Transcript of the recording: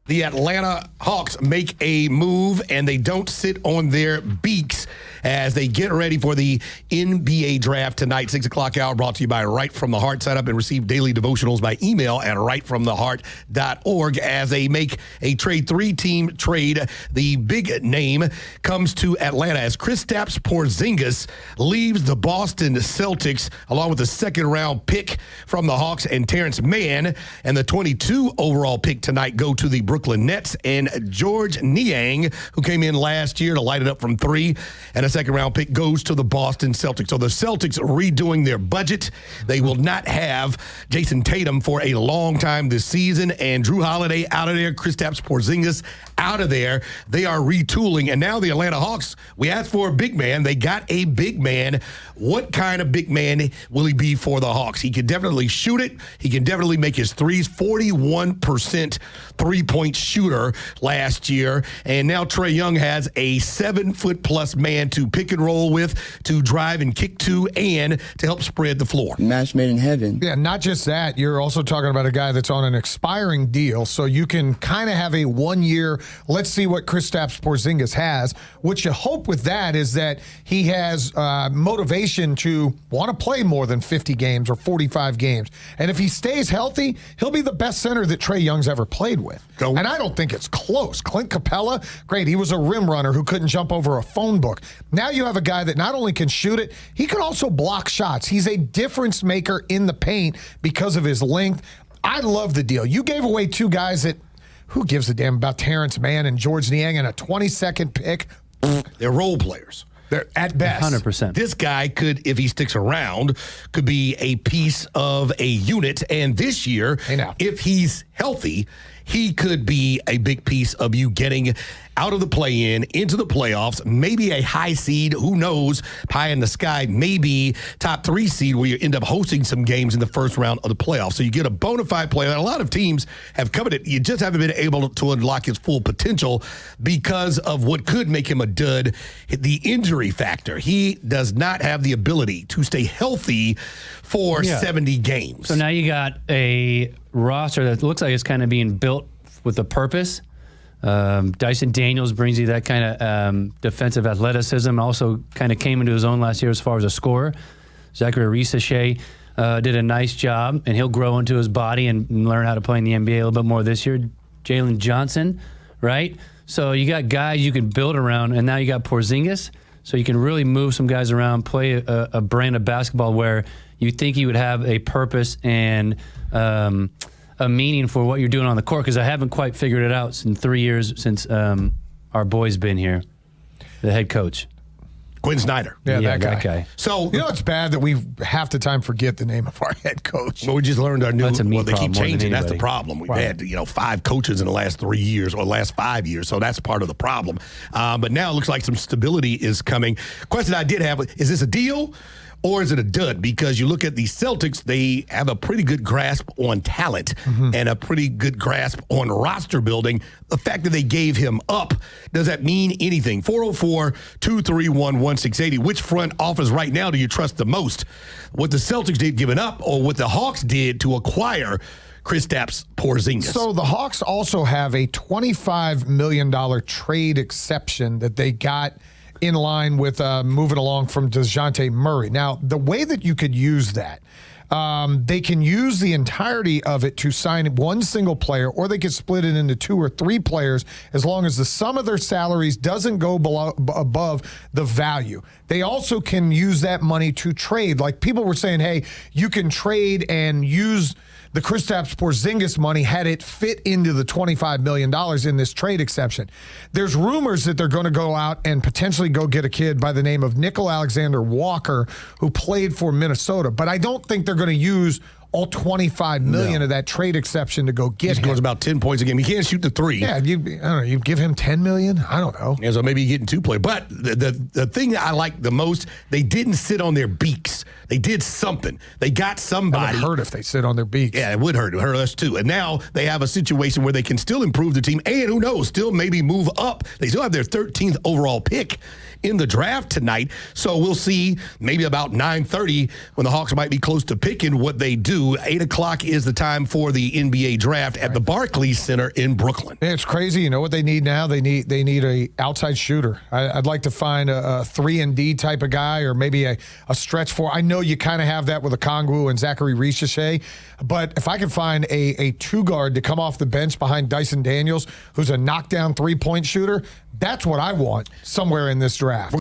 The Atlanta Hawks make a move, and they don't sit on their beaks as they get ready for the NBA draft tonight. 6 o'clock hour brought to you by Right From the Heart. Sign up and receive daily devotionals by email at rightfromtheheart.org as they make a trade, 3-team trade. The big name comes to Atlanta as Kristaps Porzingis leaves the Boston Celtics along with the second-round pick from the Hawks and Terrence Mann, and the 22 overall pick tonight go to the Brooklyn Nets, and George Niang, who came in last year to light it up from 3, and a second-round pick goes to the Boston Celtics. So the Celtics redoing their budget. They will not have Jason Tatum for a long time this season, and Drew Holiday out of there, Kristaps Porzingis out of there. They are retooling, and now the Atlanta Hawks, we asked for a big man. They got a big man. What kind of big man will he be for the Hawks? He can definitely shoot it. He can definitely make his threes. 41% three-point shooter last year, and now Trae Young has a 7-foot-plus man to pick and roll with, to drive and kick to, and to help spread the floor. Match made in heaven. Yeah, not just that. You're also talking about a guy that's on an expiring deal, so you can kind of have a 1-year, let's see what Kristaps Porzingis has. What you hope with that is that he has motivation to want to play more than 50 games or 45 games. And if he stays healthy, he'll be the best center that Trae Young's ever played with. And I don't think it's close. Clint Capella, great. He was a rim runner who couldn't jump over a phone book. Now you have a guy that not only can shoot it, he can also block shots. He's a difference maker in the paint because of his length. I love the deal. You gave away 2 guys that, who gives a damn about Terrence Mann and George Niang and a 22nd pick? They're role players. They're at best. 100%. This guy could, if he sticks around, could be a piece of a unit. And this year, if he's healthy, he could be a big piece of you getting out of the play-in, into the playoffs, maybe a high seed, who knows, pie in the sky, maybe top 3 seed where you end up hosting some games in the first round of the playoffs. So you get a bona fide player. And a lot of teams have covered it. You just haven't been able to unlock his full potential because of what could make him a dud, the injury factor. He does not have the ability to stay healthy for 70 games. So now you got a roster that looks like it's kind of being built with a purpose. Dyson Daniels brings you that kind of defensive athleticism. Also kind of came into his own last year as far as a scorer. Zachary Risachet did a nice job, and he'll grow into his body and learn how to play in the NBA a little bit more this year. Jalen Johnson, right? So you got guys you can build around, and now you got Porzingis, so you can really move some guys around, play a brand of basketball where you think you would have a purpose and a meaning for what you're doing on the court, because I haven't quite figured it out in 3 years since our boy's been here, the head coach. Quinn Snyder. Yeah, that guy. So, you know, it's bad that we half the time forget the name of our head coach. Well, we just learned our new. Well, they keep changing. That's the problem. We've had 5 coaches in the last 3 years or last 5 years, so that's part of the problem. But now it looks like some stability is coming. Question I did have: is this a deal? Or is it a dud? Because you look at the Celtics, they have a pretty good grasp on talent and a pretty good grasp on roster building. The fact that they gave him up, does that mean anything? 404-231-1680. Which front office right now do you trust the most? What the Celtics did giving up, or what the Hawks did to acquire Kristaps Porzingis? So the Hawks also have a $25 million trade exception that they got in line with moving along from DeJounte Murray. Now, the way that you could use that, they can use the entirety of it to sign one single player, or they could split it into 2 or 3 players as long as the sum of their salaries doesn't go above the value. They also can use that money to trade. Like people were saying, hey, you can trade and use the Kristaps Porzingis money had it fit into the $25 million in this trade exception. There's rumors that they're going to go out and potentially go get a kid by the name of Nickel Alexander-Walker, who played for Minnesota. But I don't think they're going to use all $25 million of that trade exception to go get him. He scores about 10 points a game. He can't shoot the 3. Yeah, I don't know. You give him $10 million? I don't know. Yeah, so maybe you're getting 2 players. But the thing that I like the most, they didn't sit on their beaks They did something. They got It somebody. would hurt if they sit on their beaks. Yeah, it would hurt us too. And now they have a situation where they can still improve the team and who knows, still maybe move up. They still have their 13th overall pick in the draft tonight. So we'll see maybe about 9:30 when the Hawks might be close to picking what they do. 8 o'clock is the time for the NBA draft at the Barclays Center in Brooklyn. It's crazy. You know what they need now? They need a outside shooter. I'd like to find a 3-and-D type of guy, or maybe a stretch 4. I know you kind of have that with a Okongwu and Zachary Richeche, but if I can find a 2-guard to come off the bench behind Dyson Daniels, who's a knockdown 3-point shooter, that's what I want somewhere in this draft.